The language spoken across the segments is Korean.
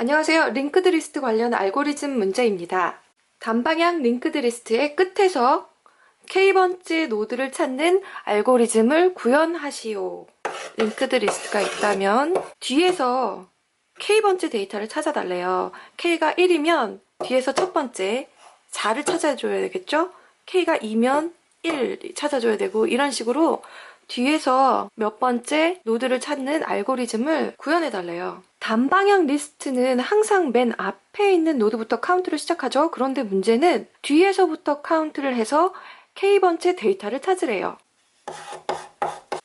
안녕하세요. 링크드 리스트 관련 알고리즘 문제입니다. 단방향 링크드 리스트의 끝에서 K번째 노드를 찾는 알고리즘을 구현하시오. 링크드 리스트가 있다면 뒤에서 K번째 데이터를 찾아달래요. K가 1이면 뒤에서 첫 번째 4를 찾아줘야 되겠죠? K가 2면 1 찾아줘야 되고, 이런 식으로 뒤에서 몇 번째 노드를 찾는 알고리즘을 구현해달래요. 단방향 리스트는 항상 맨 앞에 있는 노드부터 카운트를 시작하죠. 그런데 문제는 뒤에서부터 카운트를 해서 K번째 데이터를 찾으래요.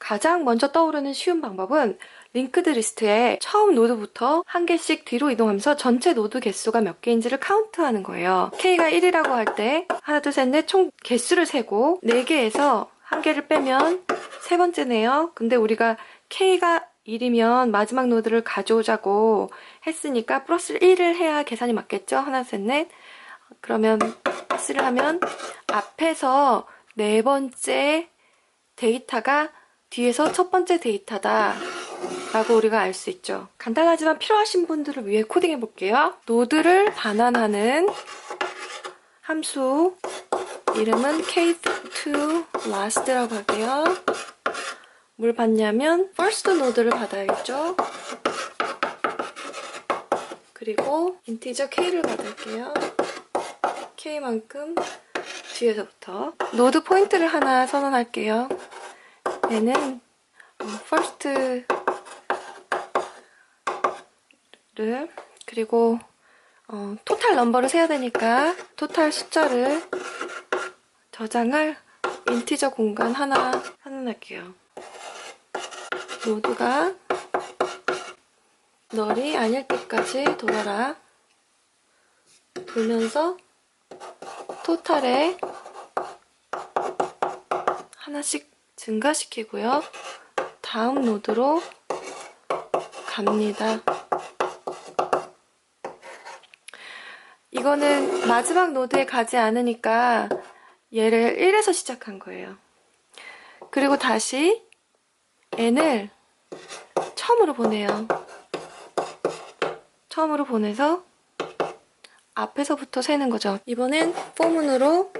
가장 먼저 떠오르는 쉬운 방법은 링크드 리스트에 처음 노드부터 한 개씩 뒤로 이동하면서 전체 노드 개수가 몇 개인지를 카운트하는 거예요. K가 1이라고 할 때 하나, 둘, 셋, 넷 총 개수를 세고 4개에서 한 개를 빼면 세 번째네요. 근데 우리가 K가 1이면 마지막 노드를 가져오자고 했으니까 플러스 1을 해야 계산이 맞겠죠? 하나, 셋, 넷. 그러면 플러스를 하면 앞에서 네 번째 데이터가 뒤에서 첫 번째 데이터다 라고 우리가 알 수 있죠. 간단하지만 필요하신 분들을 위해 코딩해 볼게요. 노드를 반환하는 함수 이름은 k2 last라고 할게요. 뭘 받냐면 first 노드를 받아야겠죠. 그리고 인티저 k를 받을게요. k만큼 뒤에서부터 노드 포인트를 하나 선언할게요. 얘는 first를, 그리고 토탈 넘버를 세야 되니까 토탈 숫자를 저장할 인티저 공간 하나 선언할게요. 노드가 널이 아닐 때까지 돌아라. 돌면서 토탈에 하나씩 증가시키고요. 다음 노드로 갑니다. 이거는 마지막 노드에 가지 않으니까 얘를 1에서 시작한 거예요. 그리고 다시 n을 처음으로 보내요. 처음으로 보내서 앞에서부터 세는 거죠. 이번엔 포문으로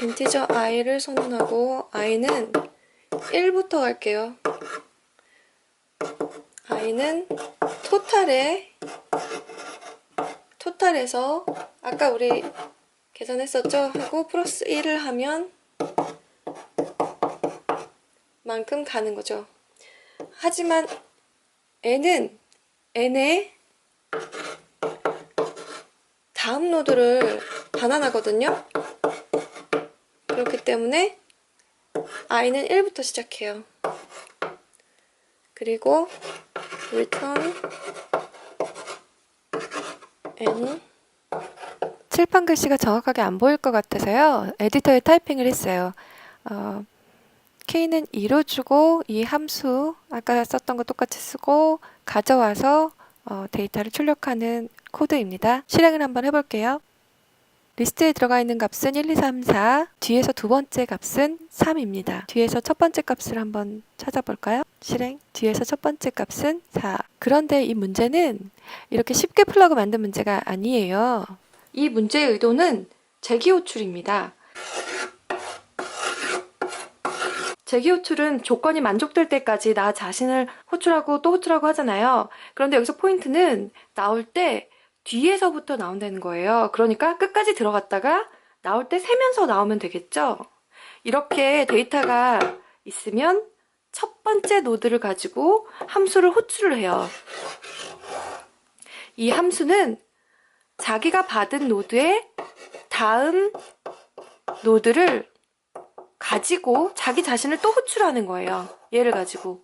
인티저 i를 선언하고 i는 1부터 갈게요. i는 토탈에서 아까 우리 계산했었죠? 하고 플러스 1을 하면 만큼 가는 거죠. 하지만 n은 n의 다음 노드를 반환하거든요. 그렇기 때문에 i는 1부터 시작해요. 그리고 return n. 칠판 글씨가 정확하게 안 보일 것 같아서요. 에디터에 타이핑을 했어요. K는 2로 주고 이 함수 아까 썼던 거 똑같이 쓰고 가져와서 데이터를 출력하는 코드입니다. 실행을 한번 해볼게요. 리스트에 들어가 있는 값은 1, 2, 3, 4, 뒤에서 두 번째 값은 3입니다. 뒤에서 첫 번째 값을 한번 찾아볼까요? 실행. 뒤에서 첫 번째 값은 4. 그런데 이 문제는 이렇게 쉽게 풀라고 만든 문제가 아니에요. 이 문제의 의도는 재기 호출입니다. 재기 호출은 조건이 만족될 때까지 나 자신을 호출하고 또 호출하고 하잖아요. 그런데 여기서 포인트는 나올 때 뒤에서부터 나온다는 거예요. 그러니까 끝까지 들어갔다가 나올 때 세면서 나오면 되겠죠? 이렇게 데이터가 있으면 첫 번째 노드를 가지고 함수를 호출을 해요. 이 함수는 자기가 받은 노드의 다음 노드를 가지고 자기 자신을 또 호출하는 거예요. 얘를 가지고.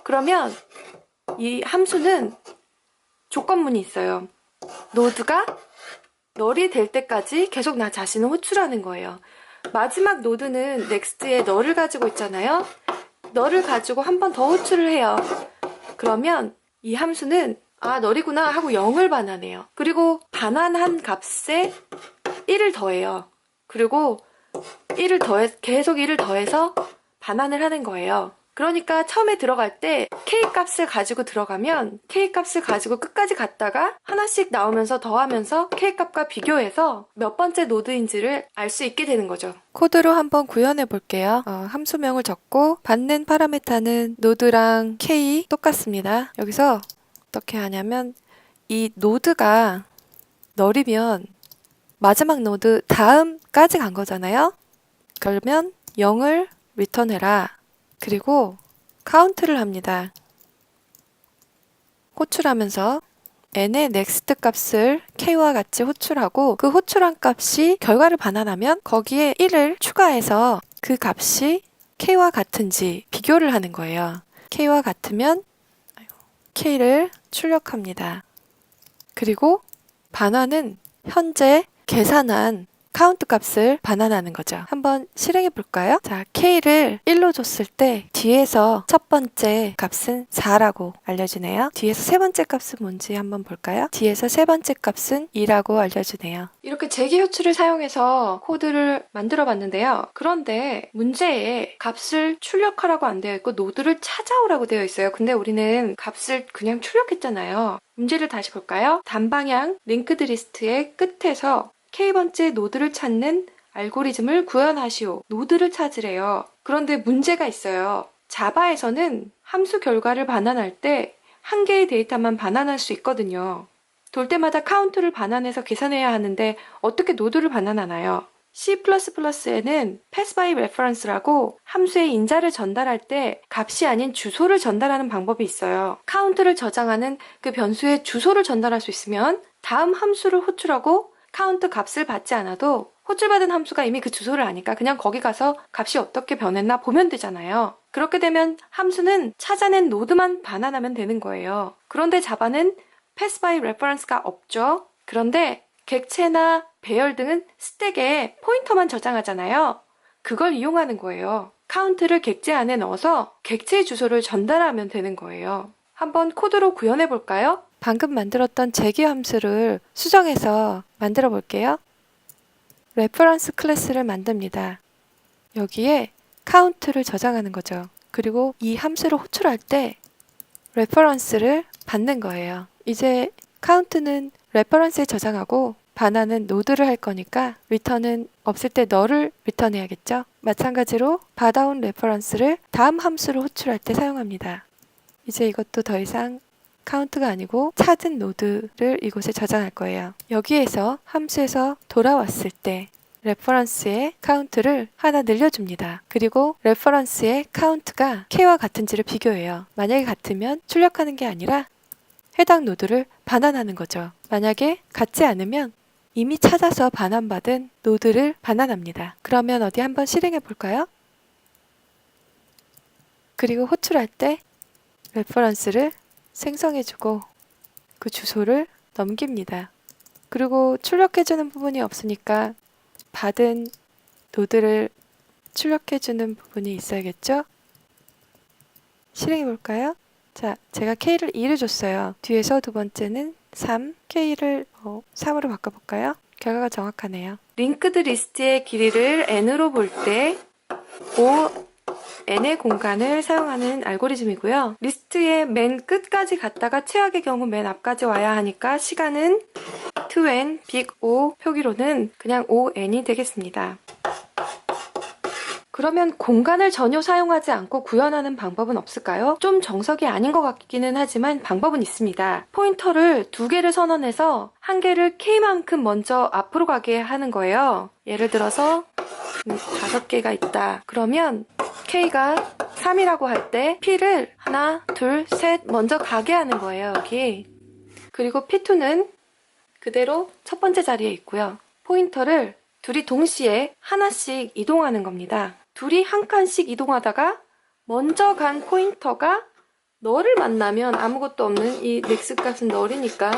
그러면 이 함수는 조건문이 있어요. 노드가 널이 될 때까지 계속 나 자신을 호출하는 거예요. 마지막 노드는 넥스트에 널을 가지고 있잖아요. 널을 가지고 한 번 더 호출을 해요. 그러면 이 함수는 아, 널이구나 하고 0을 반환해요. 그리고 반환한 값에 1을 더해요. 그리고 계속 1을 더해서 반환을 하는 거예요. 그러니까 처음에 들어갈 때 K값을 가지고 들어가면 K값을 가지고 끝까지 갔다가 하나씩 나오면서 더하면서 K값과 비교해서 몇 번째 노드인지를 알 수 있게 되는 거죠. 코드로 한번 구현해 볼게요. 함수명을 적고 받는 파라미터는 노드랑 K 똑같습니다. 여기서 어떻게 하냐면 이 노드가 널이면 마지막 노드 다음까지 간 거잖아요. 그러면 0을 리턴해라. 그리고 카운트를 합니다. 호출하면서 n의 next 값을 k와 같이 호출하고 그 호출한 값이 결과를 반환하면 거기에 1을 추가해서 그 값이 k와 같은지 비교를 하는 거예요. k와 같으면 k를 출력합니다. 그리고 반환은 현재 계산한 카운트 값을 반환하는 거죠. 한번 실행해 볼까요? 자, K를 1로 줬을 때 뒤에서 첫 번째 값은 4라고 알려주네요. 뒤에서 세 번째 값은 뭔지 한번 볼까요? 뒤에서 세 번째 값은 2라고 알려주네요. 이렇게 재기 호출을 사용해서 코드를 만들어 봤는데요. 그런데 문제에 값을 출력하라고 안 되어 있고 노드를 찾아오라고 되어 있어요. 근데 우리는 값을 그냥 출력했잖아요. 문제를 다시 볼까요? 단방향 링크드 리스트의 끝에서 K번째 노드를 찾는 알고리즘을 구현하시오. 노드를 찾으래요. 그런데 문제가 있어요. 자바에서는 함수 결과를 반환할 때 한 개의 데이터만 반환할 수 있거든요. 돌 때마다 카운트를 반환해서 계산해야 하는데 어떻게 노드를 반환하나요? C++에는 pass by reference라고 함수의 인자를 전달할 때 값이 아닌 주소를 전달하는 방법이 있어요. 카운트를 저장하는 그 변수의 주소를 전달할 수 있으면 다음 함수를 호출하고 카운트 값을 받지 않아도 호출받은 함수가 이미 그 주소를 아니까 그냥 거기 가서 값이 어떻게 변했나 보면 되잖아요. 그렇게 되면 함수는 찾아낸 노드만 반환하면 되는 거예요. 그런데 자바는 pass by reference가 없죠. 그런데 객체나 배열 등은 스택에 포인터만 저장하잖아요. 그걸 이용하는 거예요. 카운트를 객체 안에 넣어서 객체의 주소를 전달하면 되는 거예요. 한번 코드로 구현해 볼까요? 방금 만들었던 재기 함수를 수정해서 만들어 볼게요. 레퍼런스 클래스를 만듭니다. 여기에 카운트를 저장하는 거죠. 그리고 이 함수를 호출할 때 레퍼런스를 받는 거예요. 이제 카운트는 레퍼런스에 저장하고 반환은 노드를 할 거니까 리턴은 없을 때 너를 리턴해야겠죠. 마찬가지로 받아온 레퍼런스를 다음 함수를 호출할 때 사용합니다. 이제 이것도 더 이상 카운트가 아니고 찾은 노드를 이곳에 저장할 거예요. 여기에서 함수에서 돌아왔을 때 레퍼런스의 카운트를 하나 늘려줍니다. 그리고 레퍼런스의 카운트가 k와 같은지를 비교해요. 만약에 같으면 출력하는 게 아니라 해당 노드를 반환하는 거죠. 만약에 같지 않으면 이미 찾아서 반환받은 노드를 반환합니다. 그러면 어디 한번 실행해 볼까요? 그리고 호출할 때 레퍼런스를 생성해주고 그 주소를 넘깁니다. 그리고 출력해주는 부분이 없으니까 받은 노드를 출력해주는 부분이 있어야겠죠? 실행해볼까요? 자, 제가 K를 2를 줬어요. 뒤에서 두 번째는 3, K를 3으로 바꿔볼까요? 결과가 정확하네요. 링크드 리스트의 길이를 n으로 볼 때 n의 공간을 사용하는 알고리즘이고요. 리스트의 맨 끝까지 갔다가 최악의 경우 맨 앞까지 와야 하니까 시간은 2n, 빅 O 표기로는 그냥 on이 되겠습니다. 그러면 공간을 전혀 사용하지 않고 구현하는 방법은 없을까요? 좀 정석이 아닌 것 같기는 하지만 방법은 있습니다. 포인터를 두 개를 선언해서 한 개를 K만큼 먼저 앞으로 가게 하는 거예요. 예를 들어서 5개가 있다. 그러면 K가 3이라고 할 때 P를 하나, 둘, 셋 먼저 가게 하는 거예요. 여기. 그리고 P2는 그대로 첫 번째 자리에 있고요. 포인터를 둘이 동시에 하나씩 이동하는 겁니다. 둘이 한 칸씩 이동하다가 먼저 간 포인터가 너를 만나면 아무것도 없는 이 넥스 값은 널이니까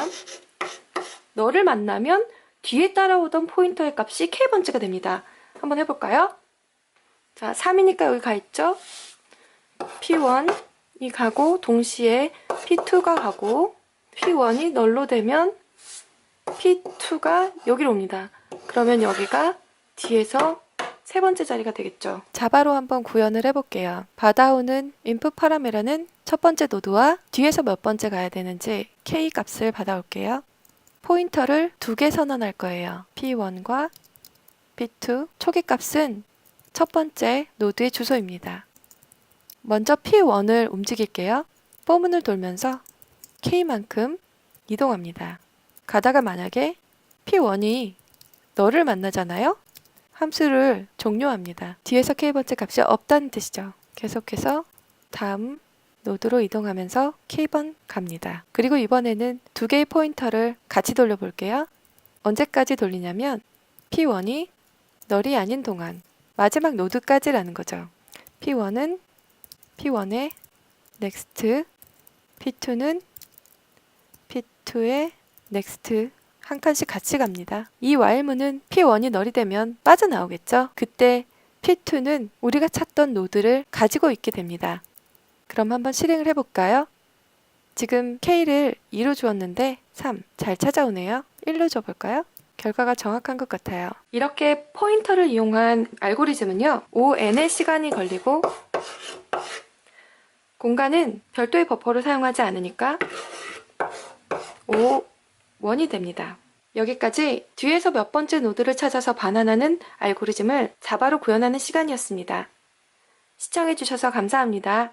너를 만나면 뒤에 따라오던 포인터의 값이 K번째가 됩니다. 한번 해볼까요? 자, 3이니까 여기 가 있죠? P1이 가고 동시에 P2가 가고 P1이 널로 되면 P2가 여기로 옵니다. 그러면 여기가 뒤에서 세 번째 자리가 되겠죠. 자바로 한번 구현을 해볼게요. 받아오는 input 파라메라는 첫 번째 노드와 뒤에서 몇 번째 가야 되는지 K 값을 받아올게요. 포인터를 두 개 선언할 거예요. P1과 P2. 초기 값은 첫 번째 노드의 주소입니다. 먼저 P1을 움직일게요. 포문을 돌면서 K만큼 이동합니다. 가다가 만약에 P1이 너를 만나잖아요? 함수를 종료합니다. 뒤에서 K번째 값이 없다는 뜻이죠. 계속해서 다음 노드로 이동하면서 K번 갑니다. 그리고 이번에는 두 개의 포인터를 같이 돌려볼게요. 언제까지 돌리냐면 P1이 널이 아닌 동안 마지막 노드까지라는 거죠. P1은 P1의 next, P2는 P2의 next 한 칸씩 같이 갑니다. 이 while문은 P1이 널이 되면 빠져나오겠죠? 그때 P2는 우리가 찾던 노드를 가지고 있게 됩니다. 그럼 한번 실행을 해볼까요? 지금 K를 2로 주었는데 3. 잘 찾아오네요. 1로 줘볼까요? 결과가 정확한 것 같아요. 이렇게 포인터를 이용한 알고리즘은요. ON의 시간이 걸리고 공간은 별도의 버퍼를 사용하지 않으니까 O1이 됩니다. 여기까지 뒤에서 몇 번째 노드를 찾아서 반환하는 알고리즘을 자바로 구현하는 시간이었습니다. 시청해주셔서 감사합니다.